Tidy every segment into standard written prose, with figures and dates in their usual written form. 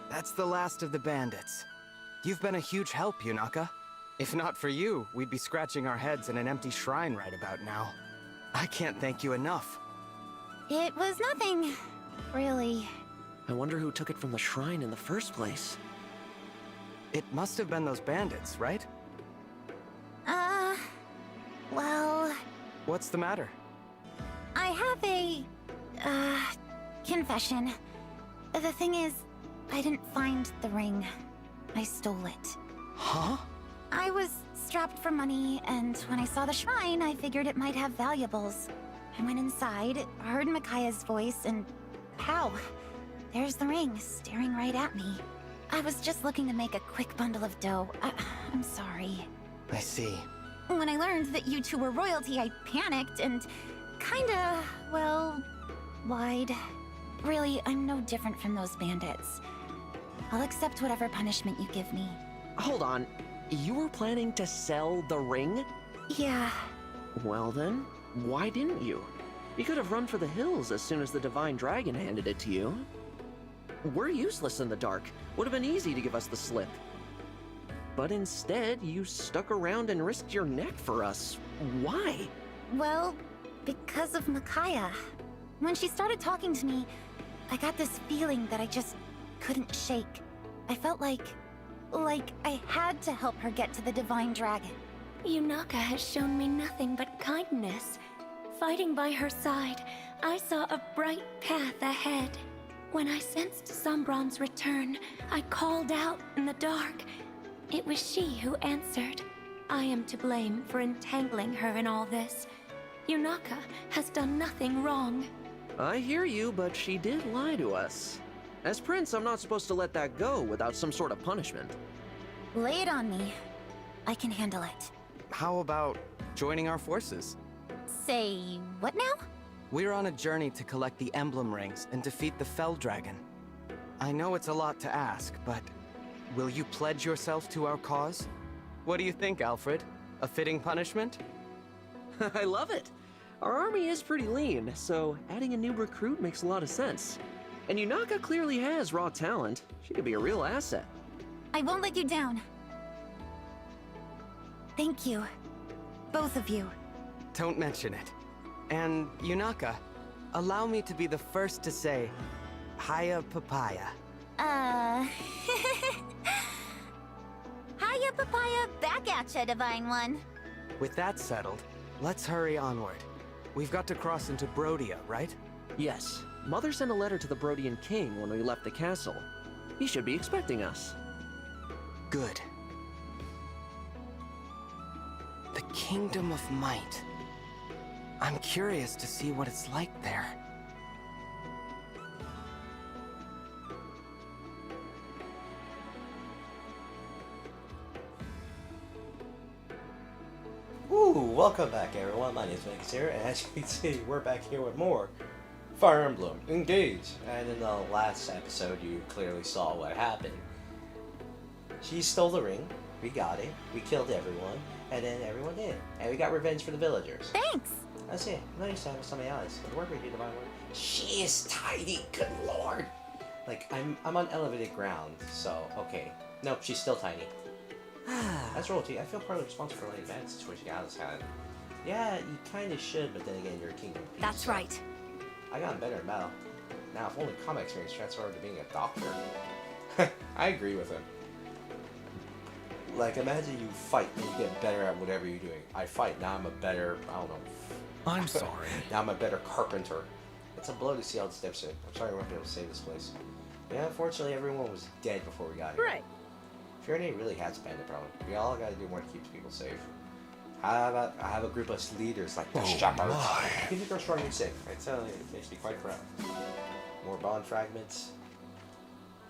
That's the last of the bandits. You've been a huge help, Yunaka. If not for you, we'd be scratching our heads in an empty shrine right about now. I can't thank you enough. It was nothing, really. I wonder who took it from the shrine in the first place. It must have been those bandits, right? Well... What's the matter? I have a... confession. The thing is, I didn't find the ring. I stole it. Huh? I was strapped for money, and when I saw the shrine, I figured it might have valuables. I went inside, heard Micaiah's voice, and... pow! There's the ring, staring right at me. I was just looking to make a quick bundle of dough. I'm sorry. I see. When I learned that you two were royalty, I panicked and kinda, well, lied. Really, I'm no different from those bandits. I'll accept whatever punishment you give me. Hold on. You were planning to sell the ring? Yeah. Well then, why didn't you? You could have run for the hills as soon as the Divine Dragon handed it to you. We're useless in the dark. Would have been easy to give us the slip. But instead, you stuck around and risked your neck for us. Why? Well, because of Micaiah. When she started talking to me, I got this feeling that I just couldn't shake. I felt like I had to help her get to the Divine Dragon. Yunaka has shown me nothing but kindness. Fighting by her side, I saw a bright path ahead. When I sensed Sombron's return, I called out in the dark. It was she who answered. I am to blame for entangling her in all this. Yunaka has done nothing wrong. I hear you, but she did lie to us. As Prince, I'm not supposed to let that go without some sort of punishment. Lay it on me. I can handle it. How about joining our forces? Say, what now? We're on a journey to collect the Emblem rings and defeat the Fell Dragon. I know it's a lot to ask, but will you pledge yourself to our cause? What do you think, Alfred? A fitting punishment? I love it. Our army is pretty lean, so adding a new recruit makes a lot of sense. And Yunaka clearly has raw talent. She could be a real asset. I won't let you down. Thank you. Both of you. Don't mention it. And Yunaka, allow me to be the first to say, Hiya Papaya. Hiya, Papaya, back at ya, Divine One. With that settled, let's hurry onward. We've got to cross into Brodia, right? Yes. Mother sent a letter to the Brodian king when we left the castle. He should be expecting us. Good. The Kingdom of Might. I'm curious to see what it's like there. Ooh, welcome back everyone, my name is Vegas here, and as you can see, we're back here with more Fire Emblem Engage. And in the last episode, you clearly saw what happened. She stole the ring, we got it, we killed everyone, and then everyone did. And we got revenge for the villagers. Thanks. That's it. Nice to have somebody else. Good work, Divine One. She is tiny, good lord! Like, I'm on elevated ground, so, okay. Nope, she's still tiny. That's royalty. I feel partly responsible for any bad situation you guys had. Yeah, you kind of should, but then again, you're a king of peace. That's so. right. I got better in battle. Now, if only combat experience transferred to being a doctor. I agree with him. Like, imagine you fight and you get better at whatever you're doing. I fight, now I'm a better, I don't know. I'm sorry. Now I'm a better carpenter. It's a blow to see all the steps in. I'm sorry I won't be able to save this place. Yeah, unfortunately, everyone was dead before we got here. Right. Fahrenheit really has a bandit problem. We all gotta do more to keep people safe. I have a group of leaders like the Shepherds. You think they're strong and sick. I tell you, it makes me quite proud. More bond fragments.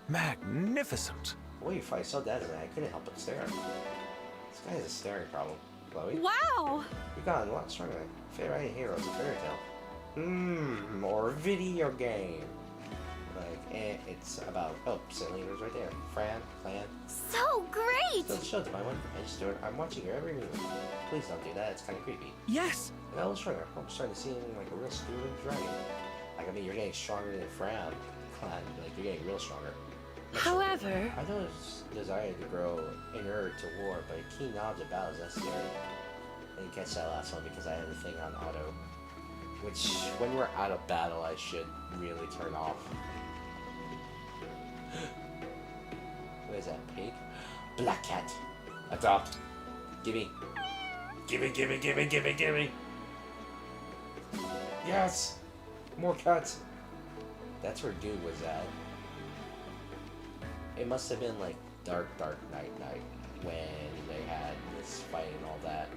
Magnificent. Boy, you fight so dead, man. I couldn't help but stare. This guy has a staring problem. Chloe? Wow! You've gotten a lot stronger than Fahrenheit Heroes of Fairy Tale. Or video game. Like, it's about, oh, leaders right there. Fran, Clan. So great! Still shows my one. I just do it. I'm watching your every move. Please don't do that. It's kind of creepy. Yes. And I was stronger. I'm starting to see him like a real stupid dragon. Like, I mean, you're getting stronger than Fran. Clan. Like, you're getting real stronger. However, I know it's desire to grow inert to war, but keen knowledge of battle is necessary. I didn't catch that last one because I had the thing on auto. Which, when we're out of battle, I should really turn off. What is that, pig? Black cat. Adopt. Gimme. Gimme, gimme, gimme, gimme, gimme. Yes! More cats. That's where dude was at. It must have been like dark night when they had this fight and all that.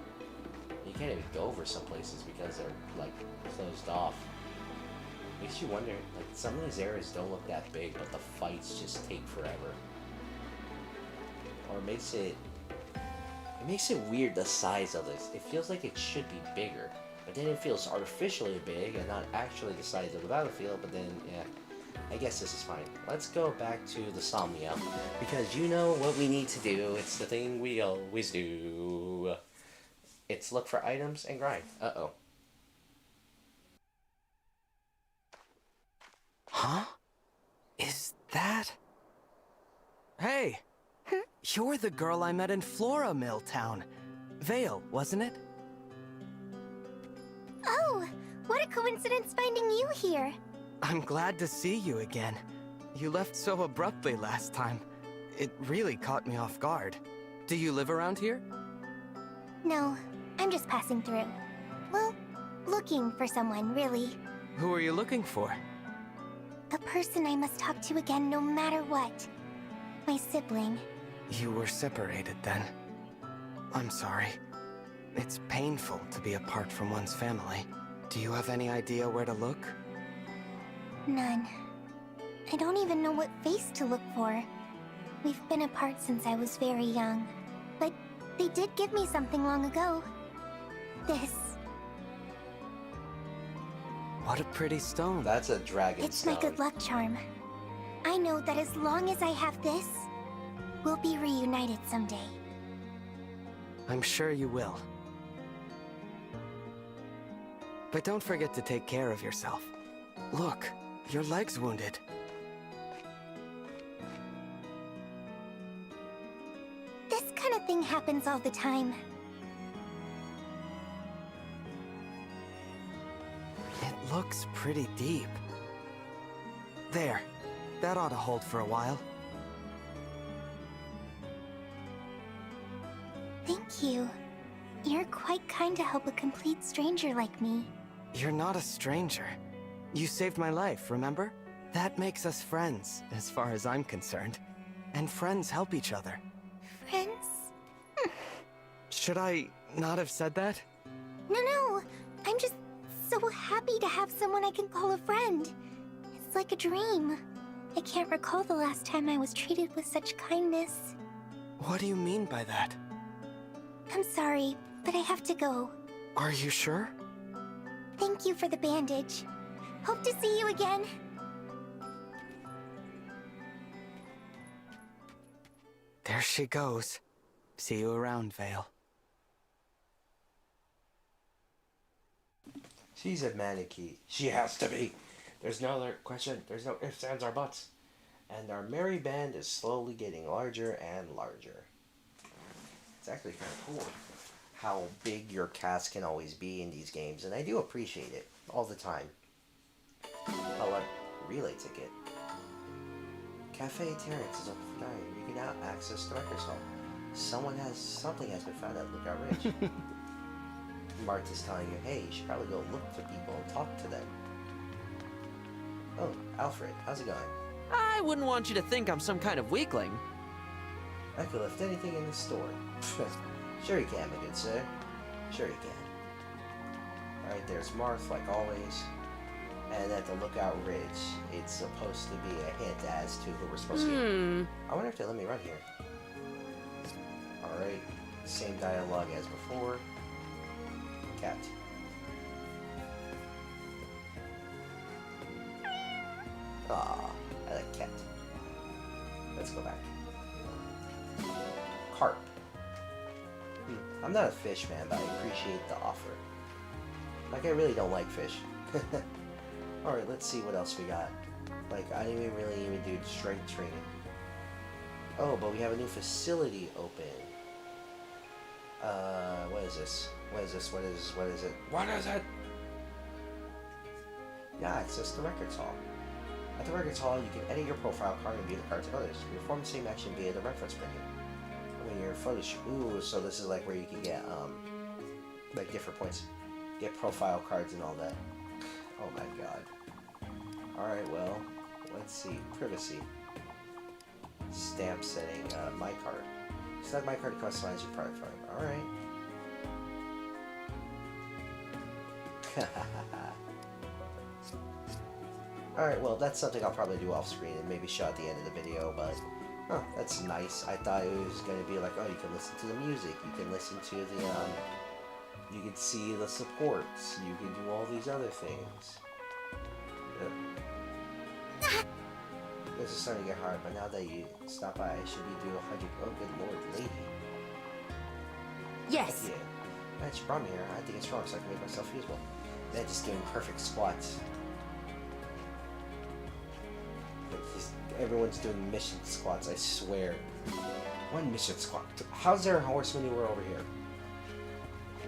You can't even go over some places because they're like closed off. Makes you wonder, like some of these areas don't look that big, but the fights just take forever. Or it makes it weird the size of this. It feels like it should be bigger, but then it feels artificially big and not actually the size of the battlefield, but then yeah. I guess this is fine. Let's go back to the Somniel, because you know what we need to do. It's the thing we always do. It's look for items and grind. Uh-oh. Huh? Is that... Hey! You're the girl I met in Flora Mill Town. Vale, wasn't it? Oh, what a coincidence finding you here. I'm glad to see you again. You left so abruptly last time. It really caught me off guard. Do you live around here? No, I'm just passing through. Well, looking for someone, really. Who are you looking for? A person I must talk to again no matter what. My sibling. You were separated then. I'm sorry. It's painful to be apart from one's family. Do you have any idea where to look? None. I don't even know what face to look for. We've been apart since I was very young. But they did give me something long ago. This. What a pretty stone. That's a dragon It's stone. my good luck charm. I know that as long as I have this, we'll be reunited someday. I'm sure you will. But don't forget to take care of yourself. Look, your leg's wounded. This kind of thing happens all the time. It looks pretty deep. There. That ought to hold for a while. Thank you. You're quite kind to help a complete stranger like me. You're not a stranger. You saved my life, remember? That makes us friends, as far as I'm concerned. And friends help each other. Friends? Should I not have said that? No. I'm just so happy to have someone I can call a friend. It's like a dream. I can't recall the last time I was treated with such kindness. What do you mean by that? I'm sorry, but I have to go. Are you sure? Thank you for the bandage. Hope to see you again. There she goes. See you around, Vale. She's a mannequin. She has to be. There's no other question. There's no ifs, ands, or buts. And our merry band is slowly getting larger and larger. It's actually kind of cool how big your cast can always be in these games, and I do appreciate it all the time. Oh, a relay ticket. Cafe Terrence is open for dining. You can now access the record hall. Something has been found at Lookout Ridge. Marta's telling you, hey, you should probably go look for people and talk to them. Oh, Alfred, how's it going? I wouldn't want you to think I'm some kind of weakling. I could lift anything in the store. Sure you can, my good sir. Sure you can. Alright, there's Marth, like always. And at the Lookout Ridge, it's supposed to be a hint as to who we're supposed to get. I wonder if they let me run here. Alright, same dialogue as before. Cat. Ah, I like cat. Let's go back. Carp. I'm not a fish man, but I appreciate the offer. Like, I really don't like fish. Alright, let's see what else we got. Like, I didn't really even do strength training. Oh, but we have a new facility open. What is this? What is this? What is it? What is it? Yeah, access the records hall. At the records hall, you can edit your profile card and view the cards of others. You perform the same action via the reference menu. When your photos, ooh, so this is like where you can get like different points, get profile cards and all that. Oh my god. All right, well, let's see. Privacy. Stamp setting. My card. Select my card to customize your product frame. All right. Alright, well, that's something I'll probably do off screen and maybe show at the end of the video, but that's nice. I thought it was going to be like, oh, you can listen to the music, you can listen to the, you can see the supports, you can do all these other things. This is starting to get hard, but now that you stop by, I should be doing 100. Oh, good lord, lady. Yes. Yeah. Man, she brought me here. I think it's wrong, so I can make myself usable. Man, just giving perfect squats. Everyone's doing mission squats, I swear. One mission squat. How's there a horse manure over here?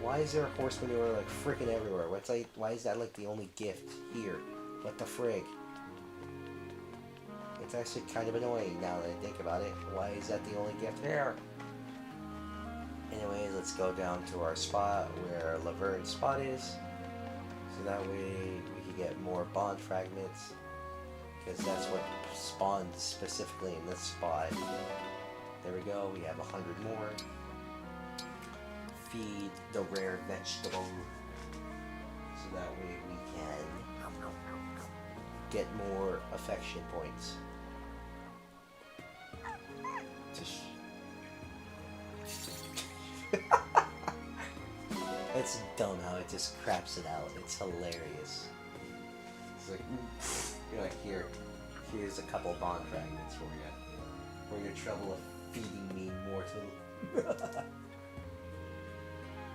Why is there a horse manure like freaking everywhere? Why is that like the only gift here? What the frig? It's actually kind of annoying now that I think about it. Why is that the only gift here? Anyways, let's go down to our spot where Laverne's spot is. So that way we can get more bond fragments. Because that's what spawns specifically in this spot. There we go, we have 100 more. Feed the rare vegetable. So that way we can get more affection points. It's dumb how it just craps it out. It's hilarious. It's like, you're like, here's a couple bond fragments for you. For your trouble of feeding me, mortal.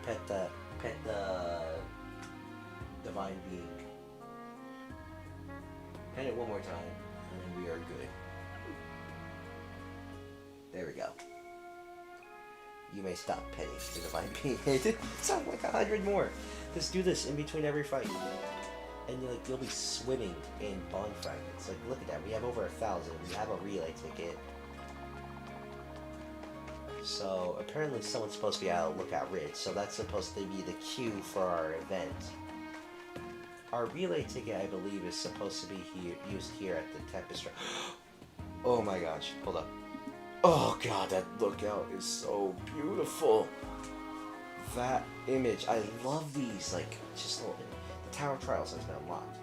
Pet the divine being. Pet it one more time, and then we are good. There we go. You may stop petting the divine being. It sounds like 100 more. Just do this in between every fight. And you'll be swimming in bond fragments. Like, look at that. We have over 1,000. We have a relay ticket. So, apparently someone's supposed to be out of Lookout Ridge. So that's supposed to be the cue for our event. Our relay ticket, I believe, is supposed to be used here at the Tempest. Oh my gosh. Hold up. Oh god, that lookout is so beautiful. That image. I love these. Like, just little... The Tower Trials has been unlocked.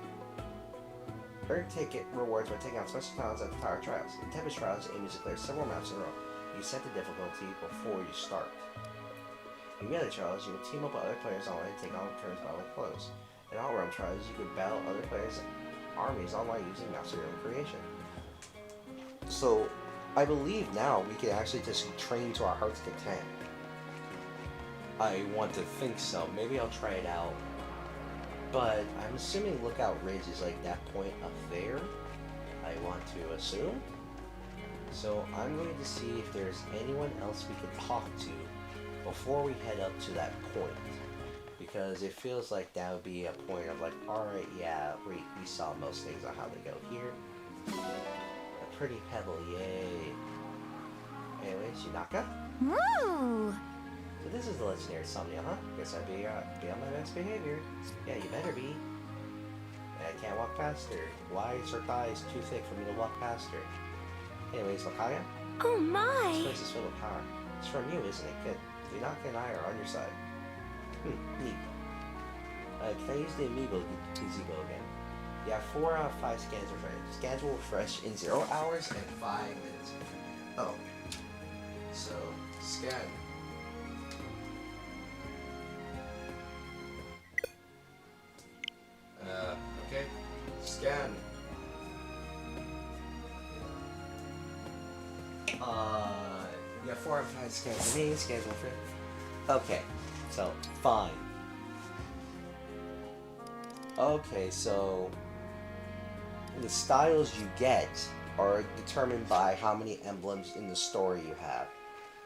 Earn ticket rewards by taking out special talents at the Tower Trials. In Tempest Trials, aim is to clear several maps in a row. You set the difficulty before you start. In Melee Trials, you will team up with other players online and take on turns battling close. In All-Realm Trials, you can battle other players' armies online using maps of your own creation. So, I believe now we can actually just train to our heart's content. I want to think so. Maybe I'll try it out. But I'm assuming Lookout Ridge is like that point up there. I want to assume. So I'm going to see if there's anyone else we can talk to before we head up to that point. Because it feels like that would be a point of like, alright, yeah, we saw most things on how they go here. A pretty pebble, yay. Anyways, Yunaka? Woo! So this is the legendary Somniel, huh? Guess I'd be on my best behavior. Yeah, you better be. I can't walk past her. Why is her thighs too thick for me to walk past her? Anyways, Lakaya? Oh This my! place is filled with power. It's from you, isn't it? Good. Yunaka and I are on your side. Neat. Can I use the amiibo gazebo again? Yeah, 4 out of 5 scans refresh. Scans will refresh in 0 hours and 5 minutes. Oh. So, scan. Okay. Scan. Yeah, 4 out of 5 scans remain. Scans will refresh. Okay. So, fine. Okay, so the styles you get are determined by how many emblems in the story you have.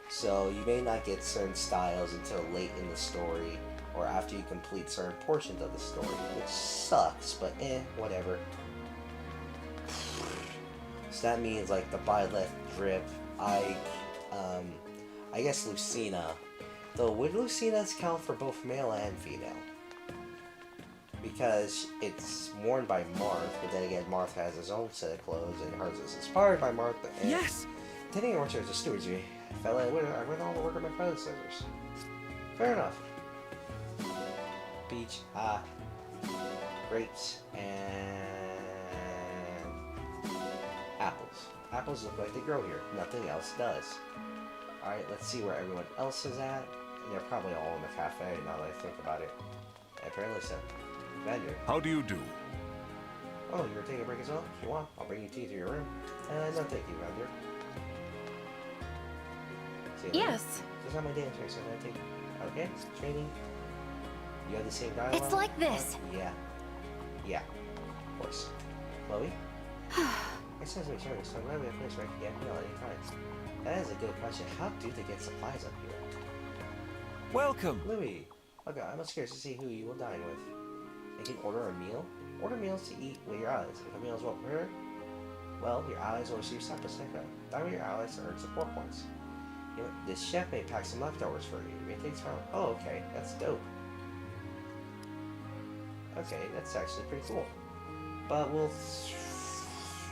So you may not get certain styles until late in the story or after you complete certain portions of the story, which sucks, but whatever. So that means like the Byleth, Drip, Ike, I guess Lucina. Though would Lucina's count for both male and female? Because it's worn by Marth, but then again, Marth has his own set of clothes, and hers is inspired by Marth. And Yes! Tending your orchard as a stewardry, I felt like I went all the work of my predecessors. Fair enough. Peach, grapes, and apples. Apples look like they grow here. Nothing else does. Alright, let's see where everyone else is at. They're probably all in the cafe now that I think about it. Apparently so. Vendor. How do you do? Oh, you were taking a break as well? If you want, I'll bring you tea to your room. No thank you, Vendor. See you later. Yes. Just not my day so I take. Okay, training. You have the same dialogue? It's like this. Yeah. Yeah. Of course. Chloe? I said we showing, so I'm glad we have finished right? Yeah, no, anytime. That is a good question. How do they get supplies up here? Welcome! Louis. Okay, I'm curious to see who you will dine with. You can order a meal. Order meals to eat with your allies. If a meal is well prepared, well, your allies will receive some prosecco. Dine with your allies to earn support points. You know, this chef may pack some leftovers for you. It takes time. Oh, okay, that's dope. Okay, that's actually pretty cool. But we'll...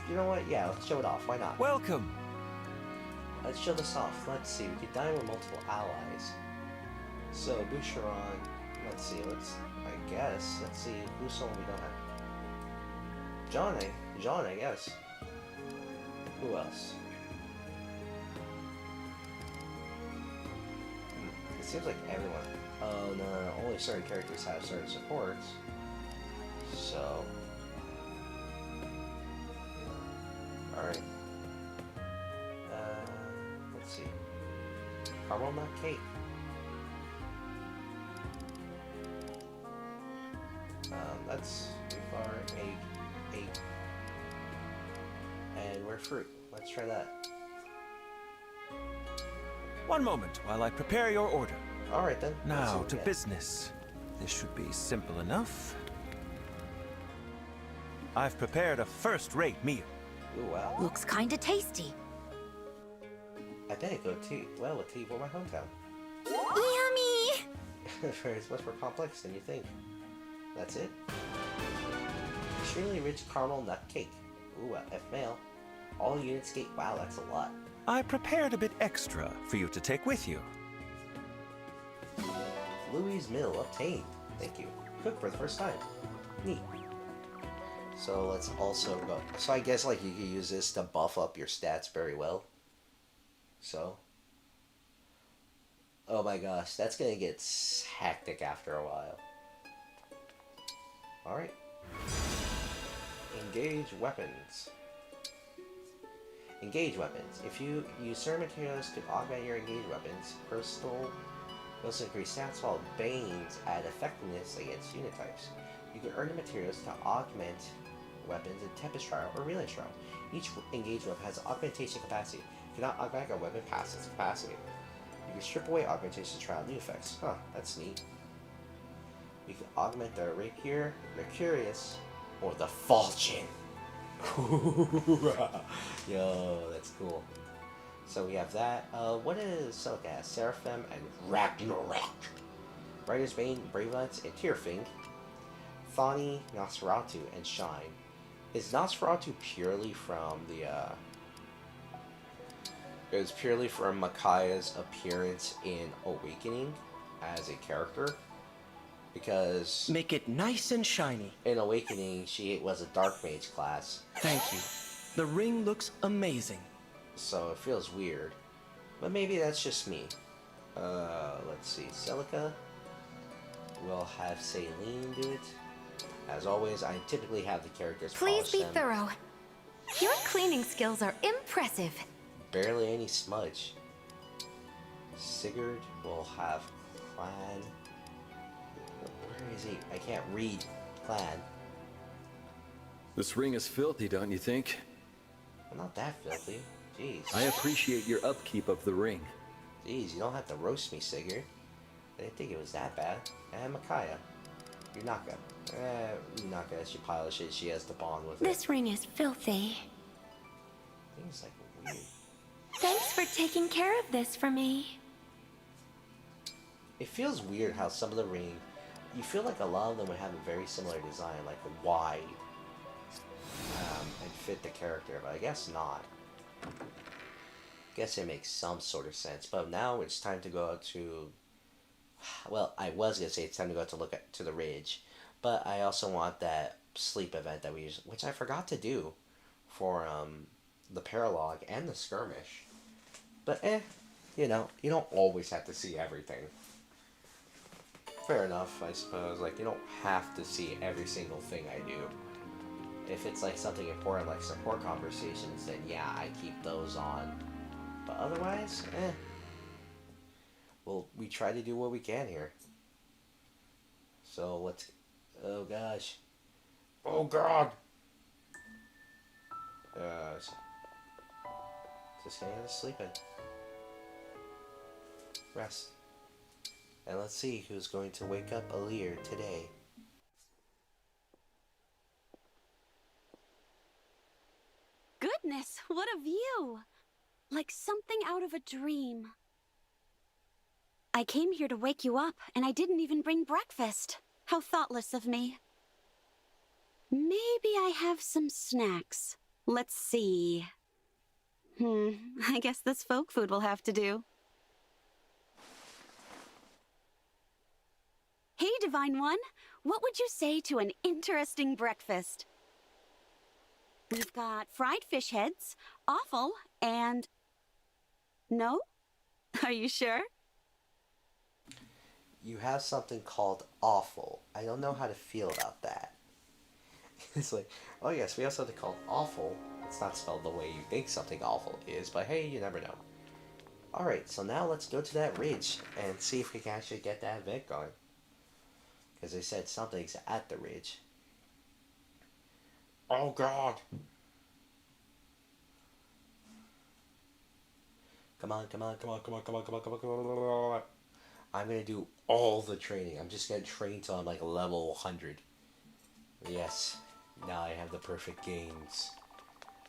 You know what? Yeah, let's show it off. Why not? Welcome! Let's show this off. Let's see. We could dine with multiple allies. So, Boucheron... Let's see. I guess. Let's see. Who's someone we don't have? John, I guess. Who else? It seems like everyone. Oh, no. Only certain characters have certain supports. So... Alright. Let's see. Caramel nut cake. That's too far. Egg. And we're fruit. Let's try that. One moment while I prepare your order. Alright then. Now to business. This should be simple enough. I've prepared a first-rate meal. Ooh, wow. Looks kinda tasty. I bet it go too well with tea for my hometown. Yummy! It's much more complex than you think. That's it? Extremely rich caramel nut cake. Ooh, F male. All units get. Wow, that's a lot. I prepared a bit extra for you to take with you. Louis' Mill obtained. Thank you. Cooked for the first time. Neat. So let's also go. So I guess like you could use this to buff up your stats very well. So. Oh my gosh, that's gonna get hectic after a while. Alright. Engage weapons. Engage weapons. If you use certain materials to augment your engaged weapons, Crystal will also increase stats while Banes add effectiveness against unit types. You can earn the materials to augment weapons in Tempest Trial or Relay Trial. Each engaged weapon has augmentation capacity. You cannot augment a weapon past its capacity. You can strip away augmentation to try out new effects. Huh, that's neat. You can augment the Rapier, Mercurius, or the Falchion. Yo, that's cool. So we have that. What is Silica? Seraphim and Ragnarok. Rider's Bane, Bravelance, and Tyrfing. Thani, Nosferatu, and Shine. Is Nosferatu purely from the, It was purely from Micaiah's appearance in Awakening as a character? Because Make it nice and shiny. in Awakening, she was a Dark Mage class, Thank you. The ring looks amazing. so it feels weird. But maybe that's just me. Let's see. Celica. We'll have Saline do it. As always, I typically have the characters Please polish be them. thorough. Your cleaning skills are impressive. Barely any smudge. Sigurd will have Clan. Where is he? I can't read Clan. This ring is filthy, don't you think? I'm not that filthy. Jeez. I appreciate your upkeep of the ring. Jeez, you don't have to roast me, Sigurd. I didn't think it was that bad. And Micaiah. Yunaka. Yunaka, that's your pile of shit. She has to bond with it. This ring is filthy. Things like weird. Thanks for taking care of this for me. It feels weird how some of the ring, you feel like a lot of them would have a very similar design, like wide, and fit the character, but I guess not. Guess it makes some sort of sense. But now it's time to go out to, well, I was gonna say it's time to go out to look at to the ridge, but I also want that sleep event that we use, which I forgot to do for the paralogue and the skirmish. But you know, you don't always have to see everything. Fair enough, I suppose. Like, you don't have to see every single thing I do. If it's like something important like support conversations, then yeah, I keep those on. But otherwise, well, we try to do what we can here. So let's, oh gosh. Oh god! Just gonna get sleeping. Rest. And let's see who's going to wake up Alir today. Goodness, what a view! Like something out of a dream. I came here to wake you up, and I didn't even bring breakfast. How thoughtless of me. Maybe I have some snacks. Let's see. I guess this folk food will have to do. Hey, Divine One, what would you say to an interesting breakfast? We've got fried fish heads, offal, and... No? Are you sure? You have something called awful. I don't know how to feel about that. It's like, oh yes, we have something called awful. It's not spelled the way you think something awful is, but hey, you never know. Alright, so now let's go to that ridge and see if we can actually get that event going. Because they said something's at the ridge. Oh god! Come on, come on, come on, come on, come on, come on, come on, come on, come on. I'm gonna do all the training. I'm just gonna train till I'm like level 100. Yes. Now I have the perfect gains.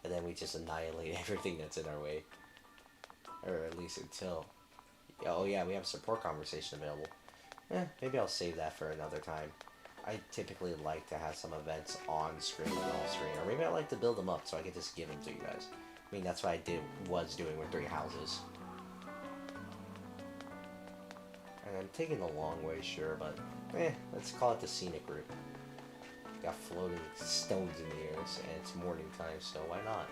And then we just annihilate everything that's in our way. Or at least until... Oh yeah, we have a support conversation available. Maybe I'll save that for another time. I typically like to have some events on screen and off screen. Or maybe I like to build them up so I can just give them to you guys. I mean, that's what I was doing with 3 houses. And I'm taking the long way, sure, but... let's call it the scenic route. Got floating stones in the air, and it's morning time, so why not?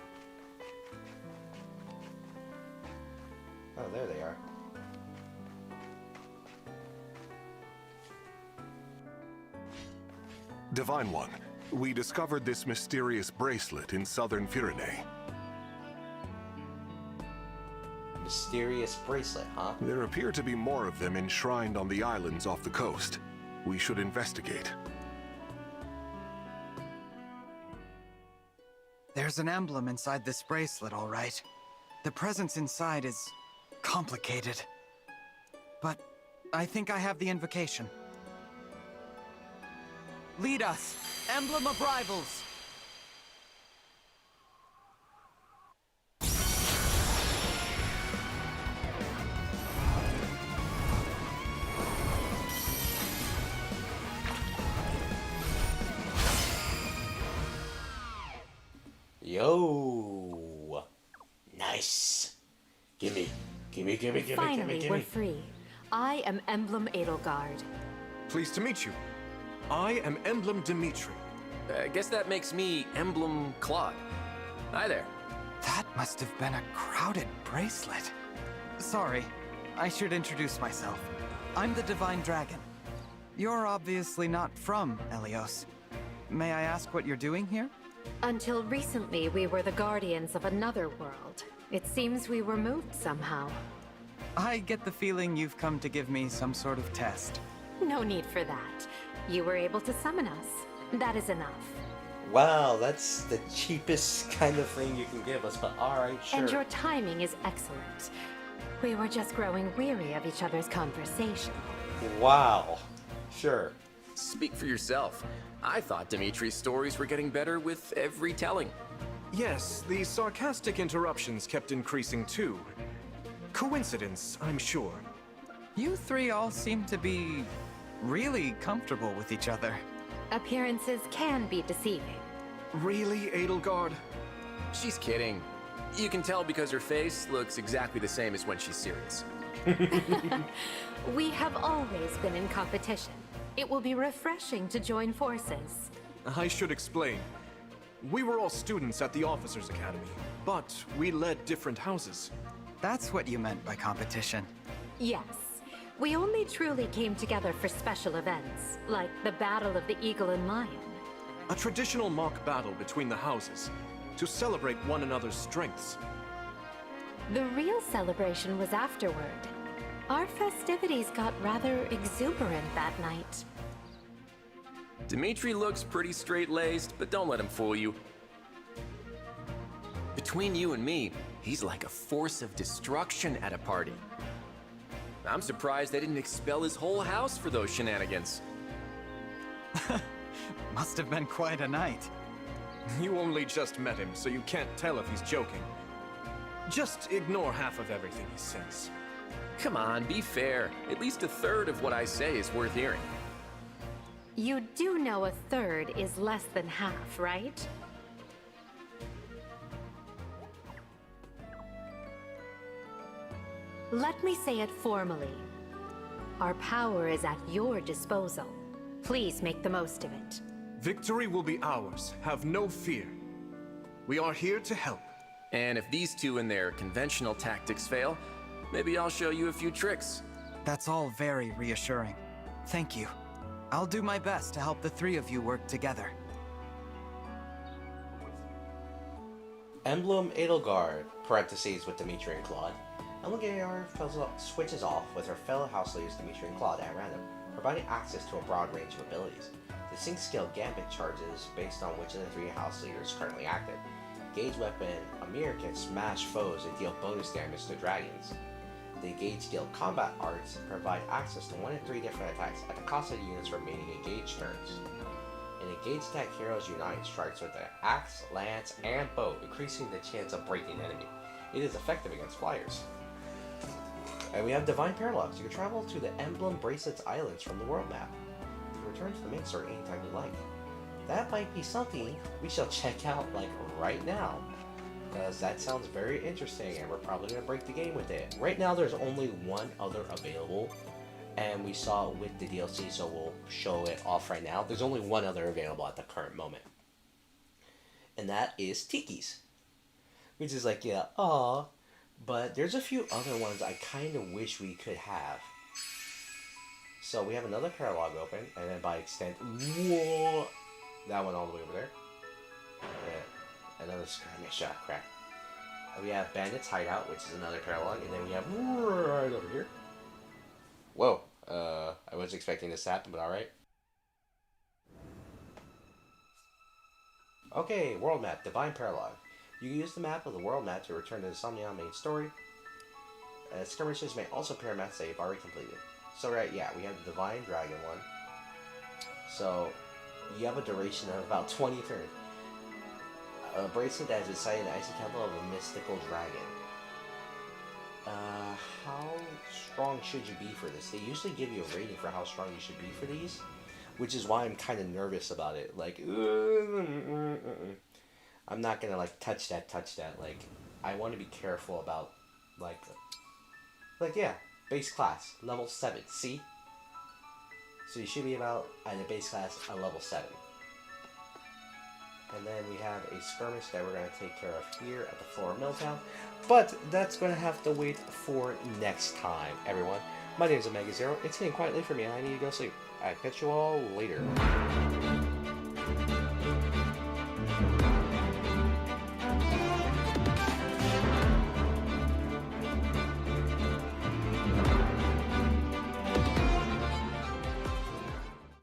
Oh, there they are. Divine One, we discovered this mysterious bracelet in southern Firene. Mysterious bracelet, huh? There appear to be more of them enshrined on the islands off the coast. We should investigate. There's an emblem inside this bracelet, all right. The presence inside is complicated. But I think I have the invocation. Lead us, Emblem of Rivals! Yo! Nice! Gimme, gimme, gimme, gimme, Finally, gimme, gimme. we're free. I am Emblem Edelgard. Pleased to meet you. I am Emblem Dimitri. I guess that makes me Emblem Claude. Hi there. That must have been a crowded bracelet. Sorry, I should introduce myself. I'm the Divine Dragon. You're obviously not from Helios. May I ask what you're doing here? Until recently, we were the guardians of another world. It seems we were moved somehow. I get the feeling you've come to give me some sort of test. No need for that. You were able to summon us. That is enough. Wow, that's the cheapest kind of thing you can give us, but alright, sure. And your timing is excellent. We were just growing weary of each other's conversation. Wow. Sure. Speak for yourself. I thought Dimitri's stories were getting better with every telling. Yes, the sarcastic interruptions kept increasing too. Coincidence, I'm sure. You three all seem to be really comfortable with each other. Appearances can be deceiving. Really, Edelgard? She's kidding. You can tell because her face looks exactly the same as when she's serious. We have always been in competition. It will be refreshing to join forces. I should explain. We were all students at the Officers' Academy, but we led different houses. That's what you meant by competition. Yes. We only truly came together for special events, like the Battle of the Eagle and Lion. A traditional mock battle between the houses, to celebrate one another's strengths. The real celebration was afterward. Our festivities got rather exuberant that night. Dimitri looks pretty straight-laced, but don't let him fool you. Between you and me, he's like a force of destruction at a party. I'm surprised they didn't expel his whole house for those shenanigans. Must have been quite a night. You only just met him, so you can't tell if he's joking. Just ignore half of everything he says. Come on, be fair. At least a third of what I say is worth hearing. You do know a third is less than half, right? Let me say it formally. Our power is at your disposal. Please make the most of it. Victory will be ours, have no fear. We are here to help. And if these two and their conventional tactics fail, maybe I'll show you a few tricks. That's all very reassuring. Thank you. I'll do my best to help the three of you work together. Emblem Edelgard, parentheses with Dimitri and Claude. Emblem switches off with her fellow house leaders Dimitri and Claude at random, providing access to a broad range of abilities. The sync skill Gambit charges based on which of the three house leaders currently active. Gauge weapon Amir can smash foes and deal bonus damage to dragons. The Gauge skill Combat Arts provide access to 1 in 3 different attacks at the cost of units remaining engaged turns. In a Gauge attack, heroes unite strikes with their axe, lance, and bow, increasing the chance of breaking an enemy. It is effective against flyers. And we have Divine Parallax. You can travel to the Emblem Bracelets Islands from the world map. You can return to the main story anytime you like. That might be something we shall check out like right now, because that sounds very interesting and we're probably going to break the game with it. Right now there's only one other available, and we saw it with the DLC, so we'll show it off right now. There's only one other available at the current moment, and that is Tiki's, which is like, yeah, aw, but there's a few other ones I kind of wish we could have. So we have another paralog open, and then by extent, whoa, that one all the way over there. Another skirmish, crap. And we have Bandits Hideout, which is another paralog, and then we have right over here. Whoa, I wasn't expecting this to happen, but alright. Okay, world map, Divine Paralog. You can use the map of the world map to return to the Somniel main story. Skirmishes may also pair maps that you've already completed. So right, yeah, we have the Divine Dragon one. So, you have a duration of about 20 turns. A bracelet that is inside an icy temple of a mystical dragon. How strong should you be for this? They usually give you a rating for how strong you should be for these, which is why I'm kind of nervous about it. Like, I'm not gonna like touch that. Like, I want to be careful about like yeah, base class level 7. See, so you should be about at a base class a level 7. And then we have a skirmish that we're going to take care of here at the floor of Milltown. But that's going to have to wait for next time, everyone. My name is Omega Zero. It's getting quite late for me and I need to go sleep. I'll catch you all later.